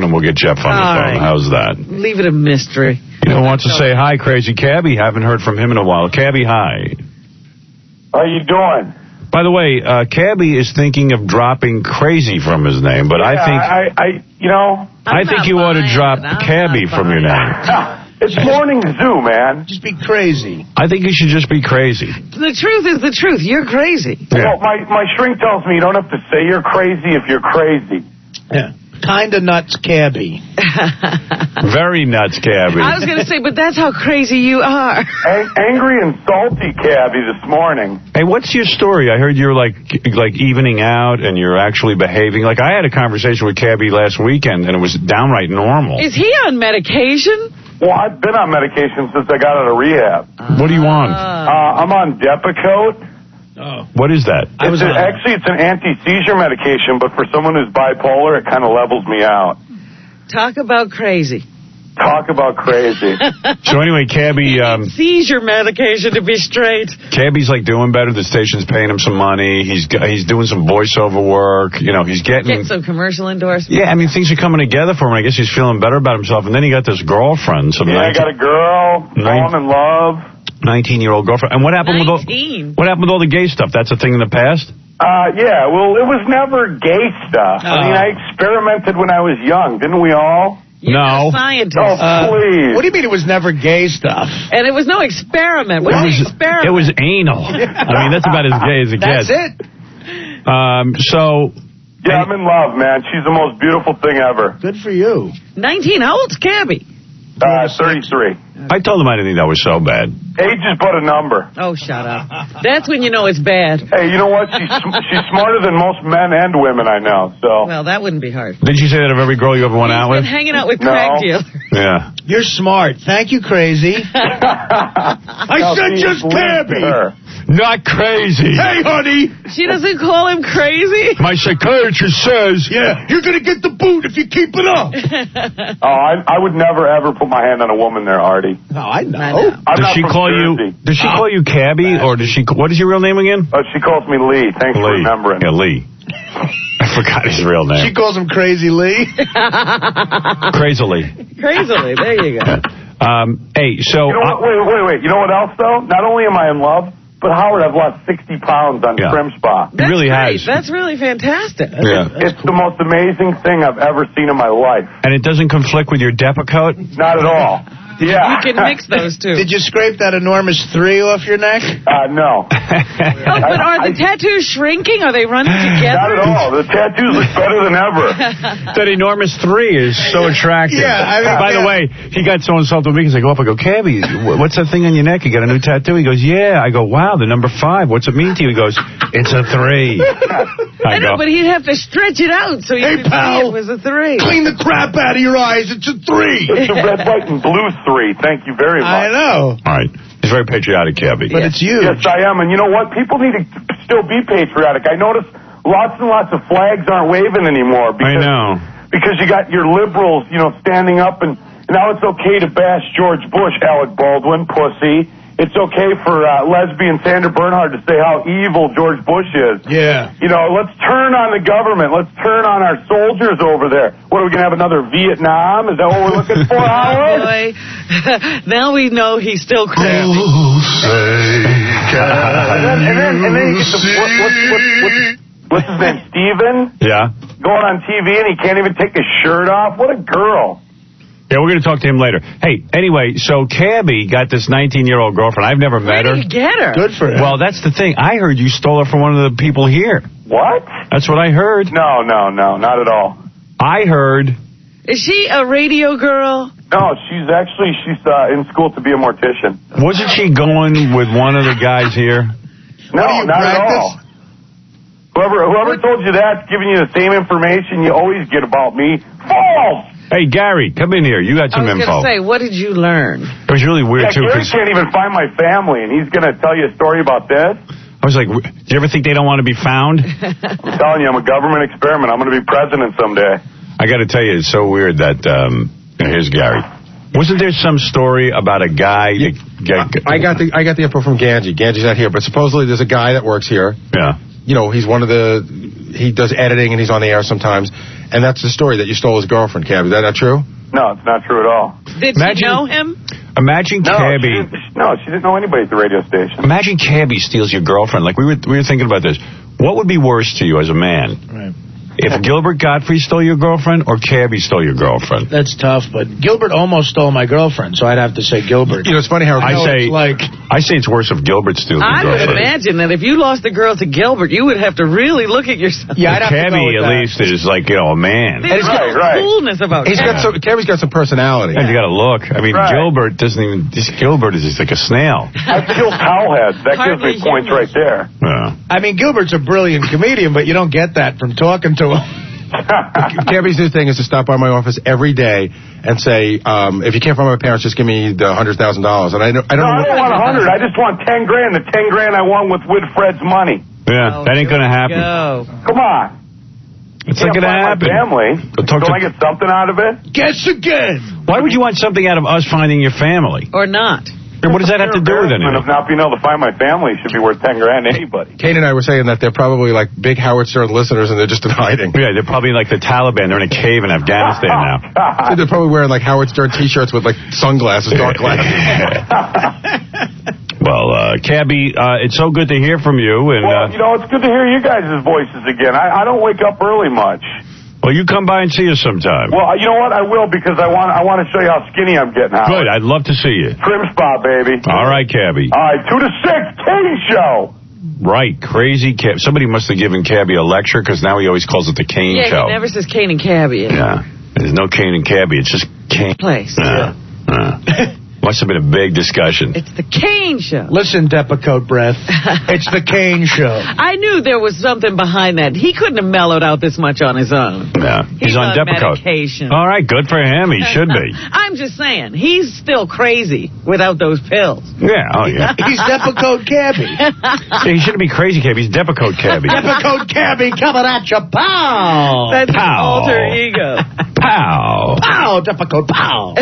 and we'll get Jeff on the phone. Right. How's that? Leave it a mystery. You know, wants to say hi, Crazy Cabbie. Haven't heard from him in a while. Cabbie, hi. How you doing? By the way, Cabbie is thinking of dropping Crazy from his name, but I think I think you ought to drop Cabbie from your name. It's morning zoo, man. Just be crazy. I think you should just be Crazy. The truth is the truth. You're crazy. Yeah. Well, my shrink tells me you don't have to say you're crazy if you're crazy. Yeah. Kinda nuts, Cabbie. Very nuts, Cabbie. I was going to say, but that's how crazy you are. Angry and salty, Cabbie, this morning. Hey, what's your story? I heard you're like evening out and you're actually behaving. Like, I had a conversation with Cabbie last weekend and it was downright normal. Is he on medication? Well, I've been on medication since I got out of rehab. What do you want? I'm on Depakote. Oh. What is that? Actually, it's an anti-seizure medication, but for someone who's bipolar, it kind of levels me out. Talk about crazy. Talk about crazy. So anyway, Cabbie... seizure medication, to be straight. Cabbie's like doing better. The station's paying him some money. He's doing some voiceover work. You know, he's getting some commercial endorsements. Yeah, I mean, things are coming together for him. I guess he's feeling better about himself. And then he got this girlfriend. I got a girl. Falling in love. 19-year-old girlfriend. And what happened with all the gay stuff? That's a thing in the past? Yeah, well, it was never gay stuff. I mean, I experimented when I was young. Didn't we all? You're a scientist. Oh, please. What do you mean it was never gay stuff? And it was no experiment. What was experiment? It was anal. I mean, that's about as gay as it gets. That's it. Yeah, I'm in love, man. She's the most beautiful thing ever. Good for you. 19. How old's Cabbie? 33. I told him I didn't think that was so bad. Age is but a number. Oh, shut up. That's when you know it's bad. Hey, you know what? She's smarter than most men and women I know. So. Well, that wouldn't be hard. Did you say that of every girl you ever went out with? He's been hanging out with crack dealers. Yeah. You're smart. Thank you, Crazy. I said just Cabbie. Not crazy. Hey, honey. She doesn't call him crazy? My psychiatrist says... Yeah, you're going to get the boot if you keep it up. I would never, ever put my hand on a woman there, Artie. No, I know. Does she call you Cabbie, or does she... What is your real name again? She calls me Lee. Thanks for remembering. Yeah, Lee. I forgot his real name. She calls him Crazy Lee. Crazily. Crazily. There you go. Hey, so... You know what, wait. You know what else, though? Not only am I in love, but Howard, I've lost 60 pounds on Trim Spa. It really has. That's really fantastic. Yeah. It's the most amazing thing I've ever seen in my life. And it doesn't conflict with your Depakote? Not at all. Yeah. You can mix those two. Did you scrape that enormous 3 off your neck? No. But are the tattoos shrinking? Are they running together? Not at all. The tattoos look better than ever. That enormous 3 is so attractive. Yeah, I mean, by the way, he got so insulted with me. He's like, I go, Cabbie, what's that thing on your neck? You got a new tattoo? He goes, yeah. I go, wow, the number 5. What's it mean to you? He goes, it's a 3. I know, but he'd have to stretch it out so you could see it was a 3. Clean the crap out of your eyes. It's a 3. It's a red, white, and blue 3. Thank you very much. I know. All right. He's very patriotic, Cabbie. But it's you. Yes, I am. And you know what? People need to still be patriotic. I notice lots and lots of flags aren't waving anymore. I know. Because you got your liberals, standing up, and now it's okay to bash George Bush, Alec Baldwin, pussy. It's okay for lesbian Sandra Bernhard to say how evil George Bush is. Yeah. Let's turn on the government. Let's turn on our soldiers over there. What, are we going to have another Vietnam? Is that what we're looking for, Howard? Boy. Now we know he's still crazy. and then you get what's his name, Steven? Yeah. Going on TV and he can't even take his shirt off. What a girl. Yeah, we're going to talk to him later. Hey, anyway, so Cabbie got this 19-year-old girlfriend. I've never met her. Where did you get her? Good for him. Well, that's the thing. I heard you stole her from one of the people here. What? That's what I heard. No, not at all. I heard. Is she a radio girl? No, she's in school to be a mortician. Wasn't she going with one of the guys here? No, not at all. Whoever told you that's giving you the same information you always get about me. False! Hey, Gary, come in here. You got some I was info. going to say, what did you learn? It was really weird, too. Gary can't even find my family, and he's going to tell you a story about this? I was like, do you ever think they don't want to be found? I'm telling you, I'm a government experiment. I'm going to be president someday. I got to tell you, it's so weird that, here's Gary. Wasn't there some story about a guy? I got the info from Ganji. Ganji's not here, but supposedly there's a guy that works here. Yeah. He's he does editing and he's on the air sometimes. And that's the story, that you stole his girlfriend, Cabbie. Is that not true? No, it's not true at all. Did you know him? Imagine Cabbie. She didn't know anybody at the radio station. Imagine Cabbie steals your girlfriend. Like, we were thinking about this. What would be worse to you as a man? Right. If Gilbert Godfrey stole your girlfriend or Cabbie stole your girlfriend? That's tough, but Gilbert almost stole my girlfriend, so I'd have to say Gilbert. You know, it's funny how I say it's worse if Gilbert steals your I girlfriend. would imagine that if you lost a girl to Gilbert, you would have to really look at yourself. Yeah, I'd have to go Cabbie, with at that. least, is like, you know, a man. There's coolness about Cabbie's got some personality. And you got to look. I mean, Gilbert doesn't even. Gilbert is just like a snail. I kill towelheads. That gives me points right there. Yeah. I mean, Gilbert's a brilliant comedian, but you don't get that from talking to him. Cabbie's new thing is to stop by my office every day and say, if you can't find my parents, just give me the $100,000. And I don't want 100. I just want 10 grand. The 10 grand I won with Fred's money. Yeah, that ain't gonna happen. Come on. It's not gonna happen. Family. Don't I get something out of it? Guess again. Why would you want something out of us finding your family? Or not? What does that have to do with anything? Of not being able to find my family should be worth 10 grand to anybody. Kate and I were saying that they're probably like big Howard Stern listeners and they're just in hiding. Yeah, they're probably like the Taliban. They're in a cave in Afghanistan now. So they're probably wearing like Howard Stern T-shirts with like sunglasses, dark glasses. Well, Cabbie, it's so good to hear from you. And you know, it's good to hear you guys' voices again. I don't wake up early much. Well, you come by and see us sometime. Well, you know what? I will, because I want to show you how skinny I'm getting. Howard. Good. I'd love to see you. Trim spot, baby. All right, Cabbie. All right, 2 to 6, Kane Show. Right, crazy Cabbie. Somebody must have given Cabbie a lecture, because now he always calls it the Kane Show. Yeah, he never says Kane and Cabbie. Yeah. There's no Kane and Cabbie. It's just Kane. Place. Must have been a big discussion. It's the Kane Show. Listen, Depakote Breath. It's the Kane Show. I knew there was something behind that. He couldn't have mellowed out this much on his own. Yeah. He's on Depakote. Medication. All right, good for him. He should be. I'm just saying, he's still crazy without those pills. Yeah, oh yeah. He's Depakote Cabbie. He shouldn't be crazy Cabbie. He's Depakote Cabbie. Depakote Cabbie coming at you, pow! That's his Pow. alter ego. Pow. Pow, Depakote, pow!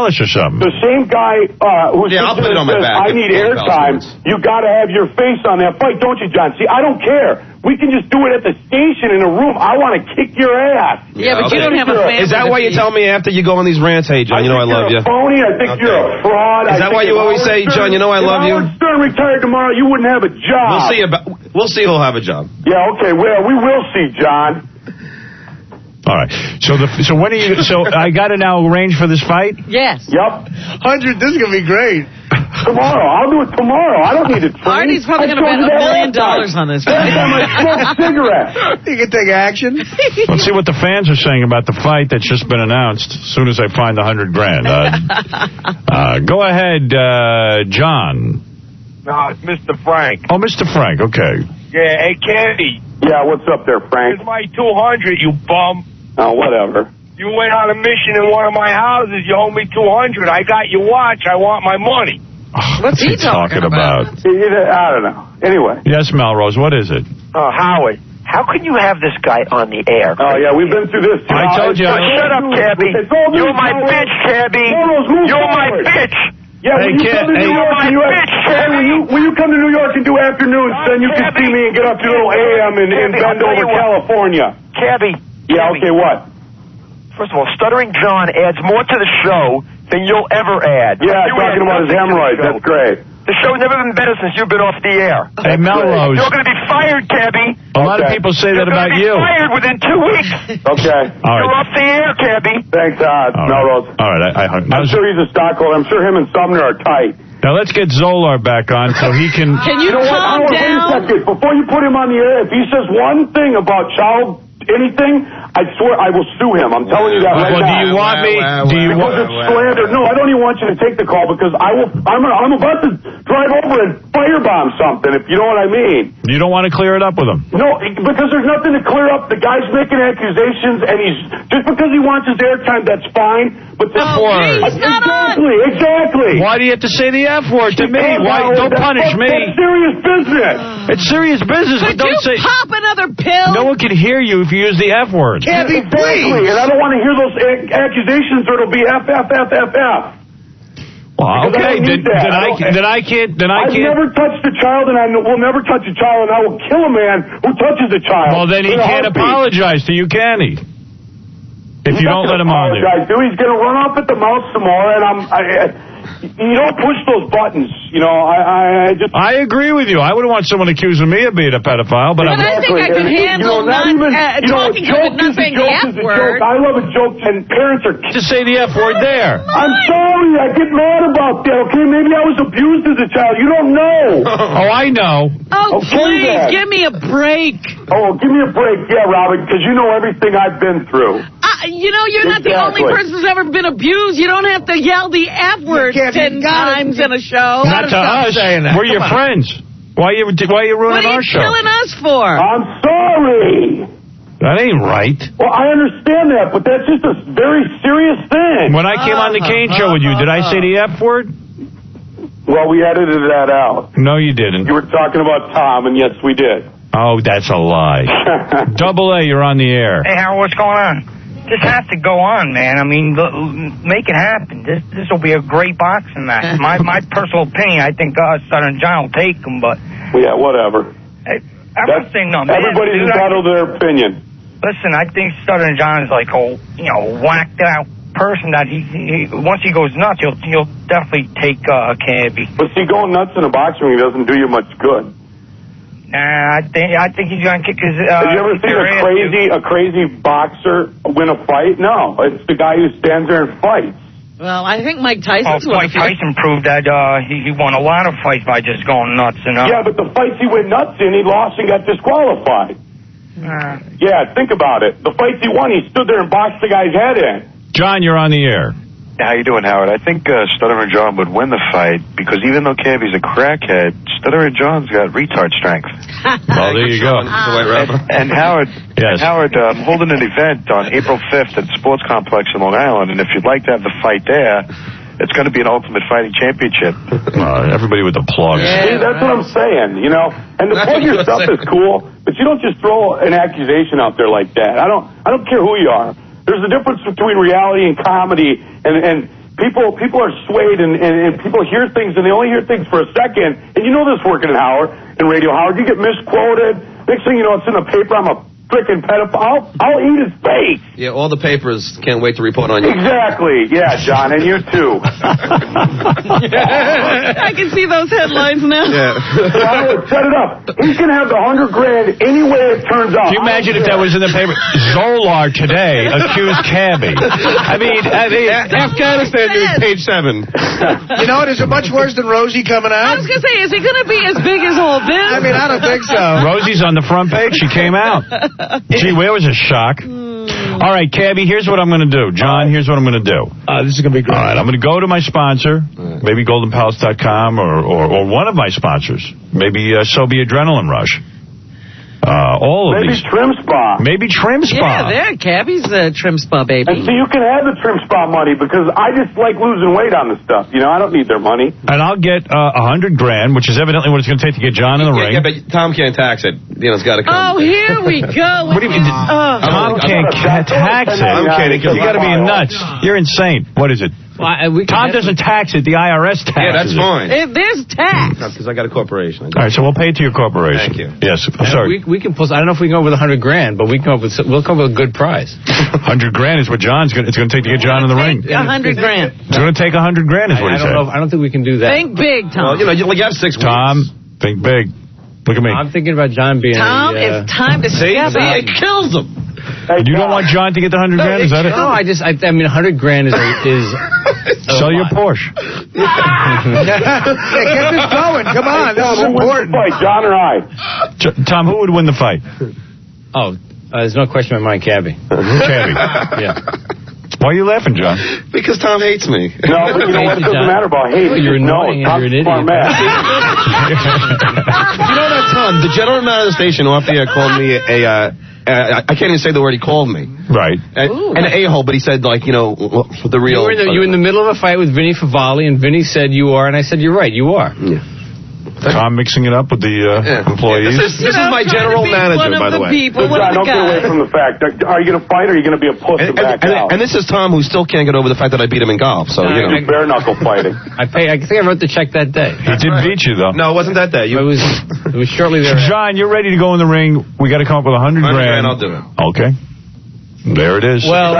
us or something. The same guy who I'll put it on my back. I need airtime. You got to have your face on that fight, don't you, John? See, I don't care. We can just do it at the station in a room. I want to kick your ass. Yeah, but you don't have a family. Is that why you tell me after you go on these rants, hey, John, you know I love you? Phony. I think you're a fraud. Is that why you always say, John, you know I love you? If Howard Stern retired tomorrow, you wouldn't have a job. We'll see who'll have a job. Yeah, okay. Well, we will see, John. All right. So when are you? So I got to now arrange for this fight. Yes. Yep. 100. This is gonna be great. Tomorrow. I'll do it tomorrow. I don't need to train. Artie's probably going to bet $1 million on this fight. Every time I smoke a cigarette. You can take action. Let's see what the fans are saying about the fight that's just been announced. As soon as I find the $100,000. Go ahead, John. No, it's Mr. Frank. Oh, Mr. Frank. Okay. Yeah, hey, Cabbie. Yeah, what's up there, Frank? Here's my 200, you bum. Oh, whatever. You went on a mission in one of my houses. You owe me 200. I got your watch. I want my money. What's he talking about? I don't know. Anyway. Yes, Melrose, what is it? Howard, how can you have this guy on the air? Oh, yeah, we've been through this. I told you. Shut up, Cabbie. You're my bitch, Cabbie. You're my bitch. Yeah, hey, when you come to New York, when you come to New York and do afternoons, then you can see me and get up to little AM and bend over California. Cabbie. Yeah, okay, what? First of all, Stuttering John adds more to the show than you'll ever add. Yeah, talking about his hemorrhoids. That's great. The show's never been better since you've been off the air. Hey, Melrose. You're going to be fired, Cabbie. A lot of people say that about you. You're going to be fired within 2 weeks. Okay. All right. You're off the air, Cabbie. Thanks, Melrose. All right. I'm sure he's a stockholder. I'm sure him and Sumner are tight. Now, let's get Zolar back on so he can... Can you calm down? Wait a second. Before you put him on the air, if he says one thing about child anything, I swear I will sue him. I'm telling you that right now. Do you want me? Because it's slander. No, I don't even want you to take the call because I'm about to drive over and firebomb something, if you know what I mean. You don't want to clear it up with him? No, because there's nothing to clear up. The guy's making accusations, and just because he wants his airtime, that's fine. But the Exactly. Why do you have to say the F word to me? Why? Don't punish me. It's serious business. It's serious business, but don't say... pop another pill? No one can hear you if you use the F word. Cabbie, please. And I don't want to hear those accusations, or it'll be F. Well, okay, then I can't. I've never touched a child, and I will never touch a child, and I will kill a man who touches a child. Well, then he can't apologize to you, can he? If you don't let him on there. He's going to run off at the mouth some more, and you don't push those buttons. You know, I agree with you. I wouldn't want someone accusing me of being a pedophile, but I think I can handle talking to him not saying the F word. I love a joke, and parents are... Just say the F word there. I'm sorry. I get mad about that, okay? Maybe I was abused as a child. You don't know. Oh, I know. Oh, please, give me a break. Oh, give me a break. Yeah, Robin, because you know everything I've been through. You're not the only person who's ever been abused. You don't have to yell the F word 10 times in a show. Not to us. We're your friends. Why are you ruining our show? What are you killing us for? I'm sorry. That ain't right. Well, I understand that, but that's just a very serious thing. When I came on the Kane show with you, did I say the F word? Well, we edited that out. No, you didn't. You were talking about Tom, and yes, we did. Oh, that's a lie. Double A, you're on the air. Hey, Howard, what's going on? This has to go on, man. I mean, make it happen. This will be a great boxing match. My personal opinion, I think Stuttering John will take him, but... Yeah, whatever. I'm not saying no, man. Everybody's entitled to their opinion. Listen, I think Stuttering John is like a, whacked out person that he once he goes nuts, he'll definitely take Cabbie. But see, going nuts in a boxing ring doesn't do you much good. I think he's gonna kick his. Have you ever seen a crazy boxer win a fight? No, it's the guy who stands there and fights. Well, I think Mike Tyson's Mike Tyson proved that he won a lot of fights by just going nuts. Yeah, but the fights he went nuts in, he lost and got disqualified. Yeah, think about it. The fights he won, he stood there and boxed the guy's head in. John, you're on the air. How you doing, Howard? I think Stuttering John would win the fight because even though Cabbie's a crackhead, Stuttering John's got retard strength. Well, there you go. And Howard, I'm holding an event on April 5th at the Sports Complex in Long Island, and if you'd like to have the fight there, it's going to be an Ultimate Fighting Championship. Everybody with the plugs. Yeah, see, that's what I'm saying, you know. And the plug your stuff is cool, but you don't just throw an accusation out there like that. I don't care who you are. There's a difference between reality and comedy, and people are swayed, and people hear things, and they only hear things for a second. And you know this working in Radio Howard. You get misquoted. Next thing you know, it's in the paper. I'm a frickin' pedophile. I'll eat his face. Yeah, all the papers can't wait to report on you. Exactly. Yeah, John, and you too. I can see those headlines now. Yeah. Howard, set it up. He's gonna have the $100,000 any way it turns out. Can you imagine if that was in the paper? Zolar today accused Cabbie. I mean, Afghanistan news, page 7. You know, is it much worse than Rosie coming I out? was going to say, is he going to be as big as all this? I mean, I don't think so. Rosie's on the front page. She came out. Gee, where was a shock? All right, Cabbie, here's what I'm going to do. John, here's what I'm going to do. This is going to be great. All right, I'm going to go to my sponsor, maybe GoldenPalace.com or one of my sponsors, maybe Sobe Adrenaline Rush. All of maybe these. Trim Spa. Maybe Trim Spa. Yeah, there, Cabbie's Trim Spa, baby. And see, you can have the Trim Spa money because I just like losing weight on the stuff. You know, I don't need their money. And I'll get $100,000, which is evidently what it's going to take to get John in the ring. Yeah, but Tom can't tax it. You know, it's got to come. Oh, here we go. What do you mean? Tom can't tax it. I'm kidding. You got to be nuts. You're insane. What is it? Tom doesn't tax it. The IRS taxes. Yeah, that's fine. There's tax. Because I got a corporation. All right, so we'll pay it to your corporation. Thank you. Yes, I'm sorry. We can pull. I don't know if we can go with $100,000, but we'll come up with a good prize. $100,000 is what it's going to take to get John in the ring. $100,000. It's going to take $100,000 is what he said. I don't think we can do that. Think big, Tom. Well, you have 6 weeks. Tom, think big. Look at me. I'm thinking about John being. Tom, it's time to step up. It kills him. Hey, You don't want John to get the $100,000? Is that it? No, I mean, $100,000 is Sell your Porsche. Get this going. Come on. This is important. Fight, John or I? Tom, who would win the fight? There's no question in my mind, Cabbie. Cabbie. Yeah. Why are you laughing, John? Because Tom hates me. No, but you know what? It doesn't matter about hate. You're annoying and you're an idiot. You know that, Tom? The general manager of the station off the air called me I can't even say the word he called me. Right. An a-hole, but he said, like, the real... You were in the middle of a fight with Vinny Favali, and Vinny said you are, and I said you're right, you are. Yeah. Tom mixing it up with the employees. This is my general manager, by the way. John, don't get away from the fact. Are you going to fight or are you going to be a puss and back out? And this is Tom, who still can't get over the fact that I beat him in golf. So bare knuckle fighting. I think I wrote the check that day. He did beat you, though. No, it wasn't that day. It was shortly there. John, you're ready to go in the ring. We got to come up with $100,000. I'll do it. Okay. There it is. Well,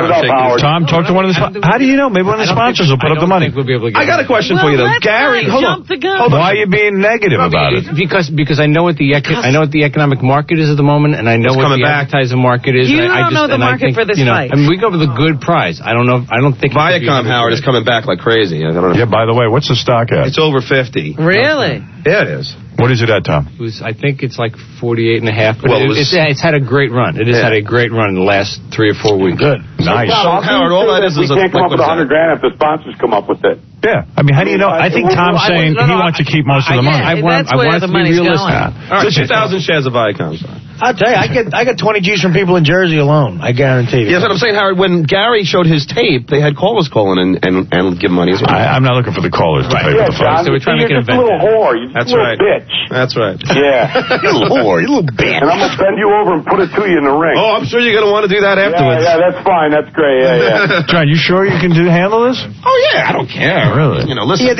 Tom, talk to one of the sponsors. How do you know? Maybe one of the sponsors will put up the money. We'll be able to get I got a question for you, though. Gary, hold on. Why are you being negative about it? Because I know what the economic market is at the moment, and I know what the advertising market is. You don't know the market for this fight. I mean, we go with a good prize. I don't know. I don't think Viacom, Howard, is coming back like crazy. I don't know. Yeah, by the way, what's the stock at? It's over 50. Really? Yeah, it is. What is it at, Tom? I think it's like 48.5. But Well, it's had a great run. It has had a great run in the last 3 or 4 weeks. Good. Nice. So, Howard, all that is we can't come up with $100,000 if the sponsors come up with it. Yeah. I mean, how do you know? I think Tom's saying he wants to keep most of the money. I want the to be money's realistic. All right, 2,000 shares of Viacom. I'll tell you, I get 20 G's from people in Jersey alone. I guarantee you. Yeah, that's what I'm saying, Howard. When Gary showed his tape, they had callers calling and give money as well. I'm not looking for the callers to pay for the fight. John, So we're trying to make it you're just a little whore. You're just a little bitch. That's right. Yeah. You little whore. You little bitch. And I'm going to bend you over and put it to you in the ring. Oh, I'm sure you're going to want to do that afterwards. Yeah, that's fine. That's great. Yeah. John, you sure you can handle this? Oh, yeah, I don't care. Really? Listen. Yeah,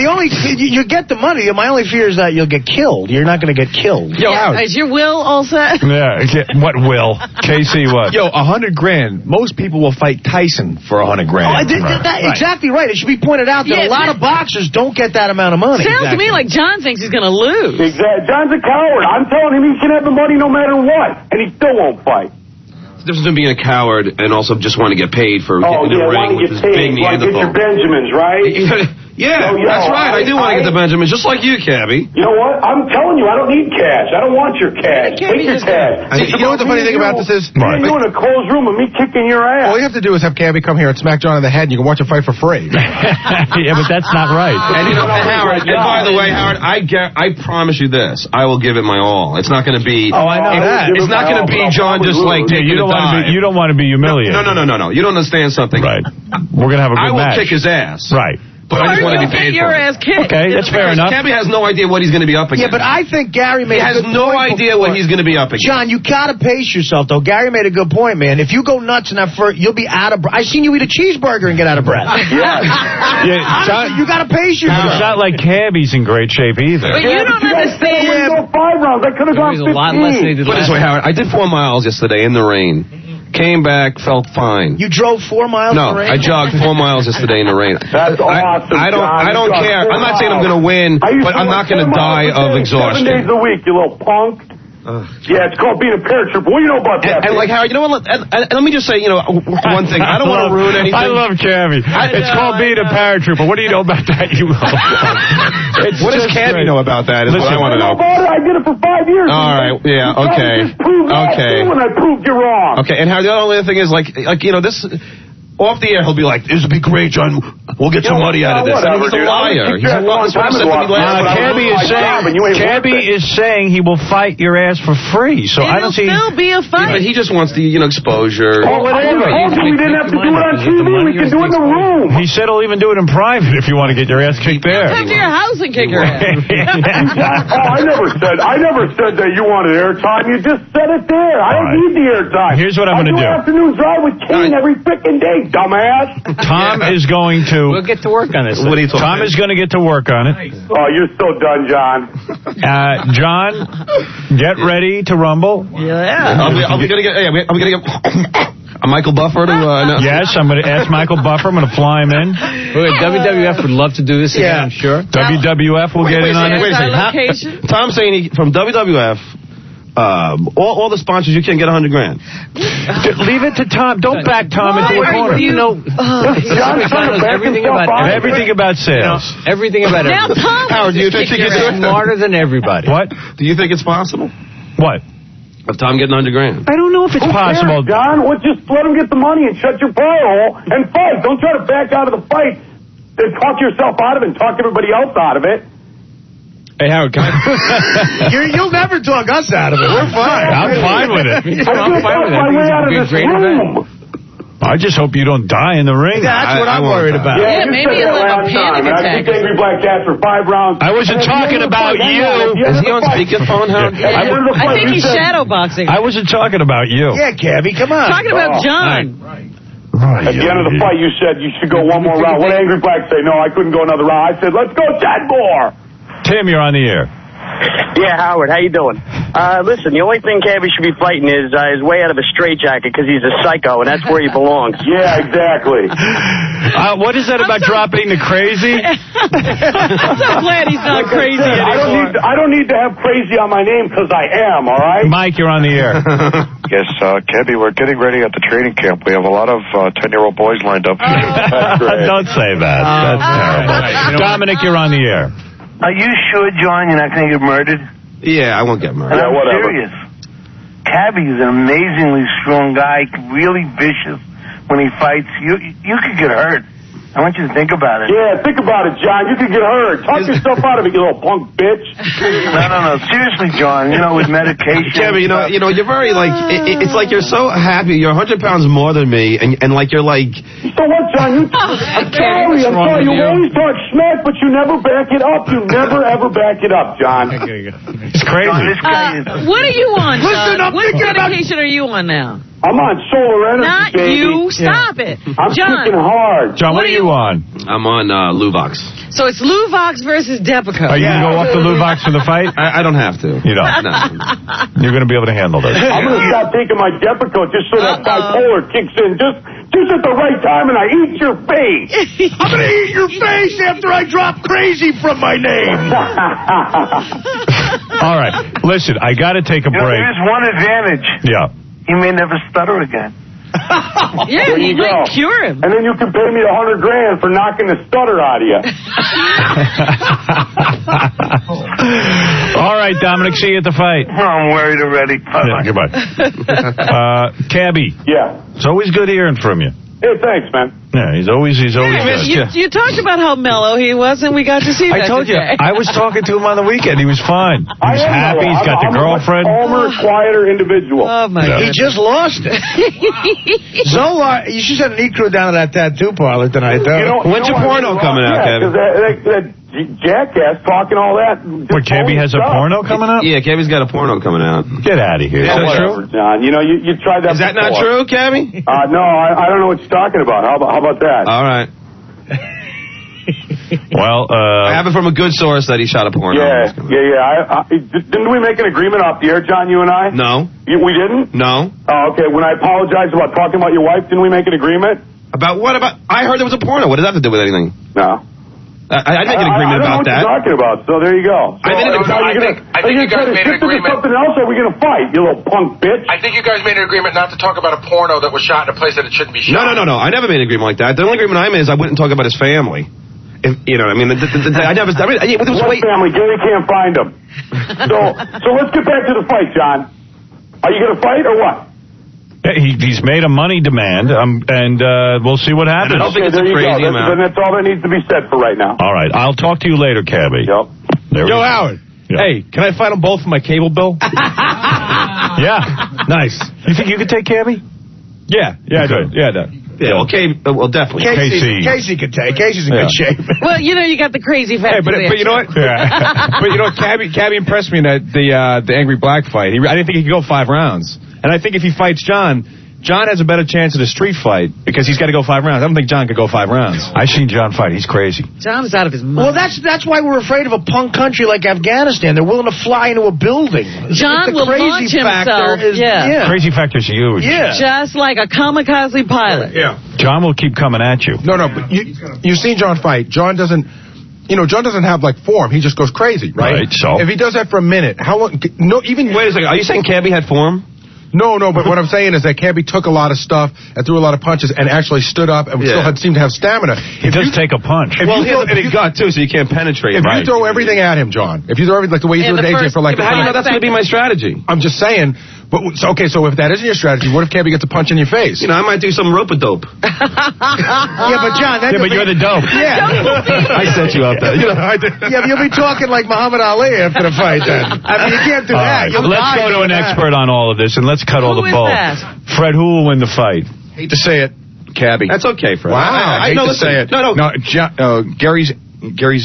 you get the money. My only fear is that you'll get killed. You're not going to get killed. Yo, Howard. Is your will all set? Yeah. What will? Casey, what? Yo, $100,000. Most people will fight Tyson for $100,000. Exactly right. It should be pointed out that a lot of boxers don't get that amount of money. Sounds to me like John thinks he's going to lose. Exactly. John's a coward. I'm telling him he can have the money no matter what, and he still won't fight. The difference between being a coward and also just wanting to get paid for getting in the ring with this big Neanderthal. Get your Benjamins, right? Yeah, that's right. I do want to get the Benjamins, just like you, Cabbie. You know what? I'm telling you, I don't need cash. I don't want your cash. Take your cash. You know what the funny thing about this is? You in a closed room and me kicking your ass. All you have to do is have Cabbie come here and smack John in the head, and you can watch a fight for free. Yeah, but that's not right. And Howard, and by the way, Howard, I promise you this: I will give it my all. It's not going to be. Oh, I know that. It's not going to be John just like taking you don't want to be humiliated. No. You don't understand something. Right. We're going to have a good match. I will kick his ass. Right. But I just want to be paid your for it. ass kicked. Okay, that's fair enough. Cabbie has no idea what he's going to be up against. Yeah, but I think Gary made He a has good no point idea before. what he's going to be up against. John, you gotta pace yourself, though. Gary made a good point, man. If you go nuts in that first, you'll be out of breath. I seen you eat a cheeseburger and get out of breath. Yeah, Honestly, you gotta pace yourself. It's not like Cabbie's in great shape either. But you don't understand. Go 5 rounds. I could have gone 15. a lot less than he did Put it this way, Howard. I did 4 miles yesterday in the rain. Came back, felt fine. You drove 4 miles No, in the rain? I jogged 4 miles yesterday in the rain. That's awesome, I don't John. care. I'm not saying I'm going to win, but I'm not going to die of 7 exhaustion. days a week, you little punk. Yeah, it's called being a paratrooper. What do you know about that? And like, Howard, you know what? And let me just say, one thing. I don't want to ruin anything. I love Cabbie. It's called being a paratrooper. What do you know about that, you What does Cabbie know about that is what I want to know. I did it for 5 years. All right, yeah, okay. Okay. When I proved you wrong. Okay, and Howard, the only other thing is, this... Off the air, he'll be like, "This will be great, John. We'll get some money out of this." I mean, he's a liar. He's a liar. Cabbie is saying he will fight your ass for free. So I don't see. It'll still be a fight. But he just wants the exposure. Oh, whatever. We didn't have to do it on TV. We can do it in the room. He said he'll even do it in private if you want to get your ass kicked there. Come to your house and kick your ass. I never said that you wanted airtime. You just said it there. I don't need the airtime. Here's what I'm going to do. Afternoon drive with King every freaking day, dumbass. Tom is going to. We'll get to work on this. What are you talking Tom is going to get to work on it. Oh, you're so done, John. John, get ready to rumble. Yeah. Are we going to get a Michael Buffer to... Yes, I'm going to ask Michael Buffer. I'm going to fly him in. WWF would love to do this again, I'm sure. WWF will get in on it. Wait a second. Tom's saying from WWF... all the sponsors, you can't get $100,000. Leave it to Tom. Don't back Tom into a corner. Everything about sales. Everything about now everything. Tom Howard, do you think He's smarter than everybody. What? Do you think it's possible? What? Of Tom getting $100,000? I don't know if it's possible. John, just let him get the money and shut your pie hole and fight. Don't try to back out of the fight. Then talk yourself out of it and talk everybody else out of it. Hey, Howard, come on. You'll never talk us out of it. We're fine. I'm fine with it. I'm fine with it. I went out of this room. I just hope you don't die in the ring. That's what I'm worried about. Yeah, maybe you'll have a panic attack. I think Angry Black Cat for 5 rounds. I wasn't talking about you. Is he on speakerphone, Howard? I think he's shadowboxing. I wasn't talking about you. Yeah, Cabbie, come on. Talking about John. At the end of the fight, you said you should go one more round. What did Angry Black say? No, I couldn't go another round. I said, let's go 10 more. Tim, you're on the air. Yeah, Howard, how you doing? Listen, the only thing Cabbie should be fighting is way out of a straitjacket because he's a psycho, and that's where he belongs. Yeah, exactly. What is that about dropping the crazy? I'm so glad he's not crazy anymore. I don't need to have crazy on my name because I am, all right? Mike, you're on the air. Yes, Cabbie, we're getting ready at the training camp. We have a lot of 10-year-old boys lined up. Don't say that. That's terrible. Dominic, you're on the air. Are you sure, John, you're not going to get murdered? Yeah, I won't get murdered. I'm serious. Cabbie is an amazingly strong guy, really vicious when he fights. You could get hurt. I want you to think about it. Yeah, think about it, John. You could get hurt. Talk yourself out of it, you little punk bitch. No. Seriously, John. With medication. Cabbie, you're very it's like you're so happy. You're 100 pounds more than me, and like you're like. So what, John? I'm sorry. You always talk smack, but you never back it up. You never ever back it up, John. It's crazy. John, this guy is. What are you on, John? Listen, I'm what thinking medication are you on now? I'm on solar energy, Not baby. you. Stop it. I'm John. kicking hard. John, what are you on? I'm on Luvox. So it's Luvox versus Depakote. Are you going to go off the Luvox for the fight? I don't have to. You don't? No. You're going to be able to handle this. I'm going to stop taking my Depakote just so that bipolar kicks in just at the right time and I eat your face. I'm going to eat your face after I drop crazy from my name. All right. Listen, I got to take a break. There's one advantage. Yeah. He may never stutter again. Yeah, you might cure him. And then you can pay me $100,000 for knocking the stutter out of you. All right, Dominic, see you at the fight. I'm worried already. Yeah, goodbye. Cabbie. Yeah. It's always good hearing from you. Hey, thanks, man. Yeah, he's always. You talked about how mellow he was, and we got to see that. I told you, I was talking to him on the weekend. He was fine. He was happy. He's got the girlfriend. I'm a calmer, quieter individual. Oh, my God. He just lost it. Zola, you should send an E-crew down to that tattoo parlor tonight, though. When's your porno coming out, Cabbie? That jackass talking all that. What, Cabbie has a porno coming out? Yeah, Cabbie's got a porno coming out. Get out of here. Yeah, Is that true? John, you tried that. Is that not true, Cabbie? No, I don't know what you're talking about. How about that? All right. Well, I have it from a good source that he shot a porno. Yeah. Didn't we make an agreement off the air, John, you and I? No. We didn't? No. Oh, okay. When I apologized about talking about your wife, didn't we make an agreement? About what? I heard there was a porno. What does that have to do with anything? No. I make an agreement about that. I don't know what you're talking about, so there you go. So, I think you guys made an agreement. Something else, or are we going to fight, you little punk bitch? I think you guys made an agreement not to talk about a porno that was shot in a place that it shouldn't be shot. No. I never made an agreement like that. The only agreement I made is I wouldn't talk about his family. You know what I mean? I never... What family? Gary can't find them. So let's get back to the fight, John. Are you going to fight or what? He's made a money demand, and we'll see what happens. I don't think it's a crazy amount. Then that's all that needs to be said for right now. All right. I'll talk to you later, Cabbie. Yep. Yo, Howard. Yep. Hey, can I fight them both for my cable bill? Yeah. Nice. You think you could take Cabbie? Yeah, I do. Yeah, okay, well, definitely. Casey could take. Casey's in good shape. Well, you got the crazy factor. But you know what? But you know what? Cabbie impressed me in the Angry Black fight. I didn't think he could go 5 rounds. And I think if he fights John has a better chance at a street fight because he's got to go 5 rounds. I don't think John could go 5 rounds. I've seen John fight. He's crazy. John's out of his mind. Well, that's why we're afraid of a punk country like Afghanistan. They're willing to fly into a building. John will launch himself. Crazy factor's huge. Yeah. Just like a kamikaze pilot. Yeah. John will keep coming at you. No, but you've seen John fight. John doesn't have like form. He just goes crazy, right? So if he does that for a minute, how long? No, even wait a second. Are you saying Cabbie had form? No, but what I'm saying is that Cabbie took a lot of stuff and threw a lot of punches and actually stood up and still seemed to have stamina. He does take a punch. He has a big gut, too, so you can't penetrate. If you throw everything at him, John, if you throw everything like the way you threw at AJ for like... How do you know that's going to be my strategy? I'm just saying... So if that isn't your strategy, what if Cabbie gets a punch in your face? I might do some rope-a-dope. Yeah, but John... but you're the dope. Yeah. I set you up there. Yeah, but you'll be talking like Muhammad Ali after the fight then. I mean, you can't do that. Let's go to an expert on all of this, and let's cut all the bull. Fred, who will win the fight? Hate to say it, Cabbie. That's okay, Fred. Wow, I hate to say it. No. Gary's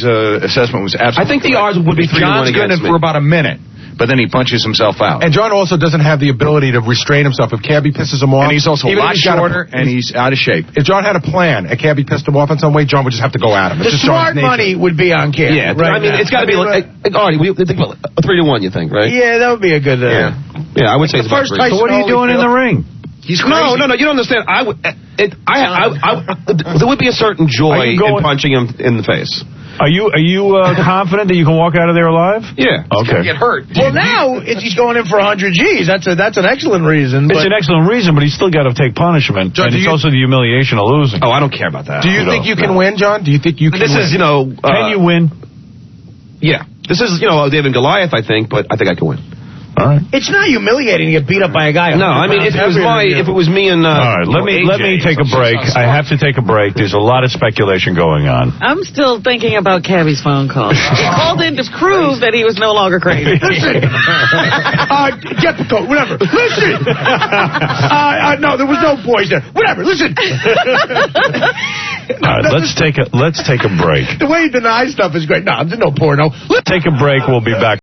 assessment was absolutely I think the odds would be 3-1 against me. For about a minute. But then he punches himself out. And John also doesn't have the ability to restrain himself. If Cabbie pisses him off... And he's also a lot shorter, and he's out of shape. If John had a plan and Cabbie pissed him off in some way, John would just have to go at him. The smart money would be on Cabbie. Yeah, right. I mean, it's got to be like... Artie, we think about a 3-1, you think, right? Yeah, that would be a good... Yeah, I would say it's about 3. So what are you doing in the ring? He's crazy. No, you don't understand. There would be a certain joy in punching him in the face. Are you confident that you can walk out of there alive? Yeah. Okay. Get hurt. Well, now he's going in for 100 G's. That's an excellent reason. It's an excellent reason, but he's still got to take punishment, John, and it's also the humiliation of losing. Oh, I don't care about that. Do you think you can win, John? Do you think you can win? This is, can you win? Yeah. This is, David and Goliath, I think, but I think I can win. All right. It's not humiliating to get beat up by a guy. No, I mean, if it was me and... all right, let me take a break. I have to take a break. There's a lot of speculation going on. I'm still thinking about Cabbie's phone call. He called in to prove that he was no longer crazy. Listen. Get the coat, whatever. Listen. No, there was no boys there. Whatever, listen. All right, let's take a break. The way he denies stuff is great. No, there's no porno. Let's take a break. We'll be back.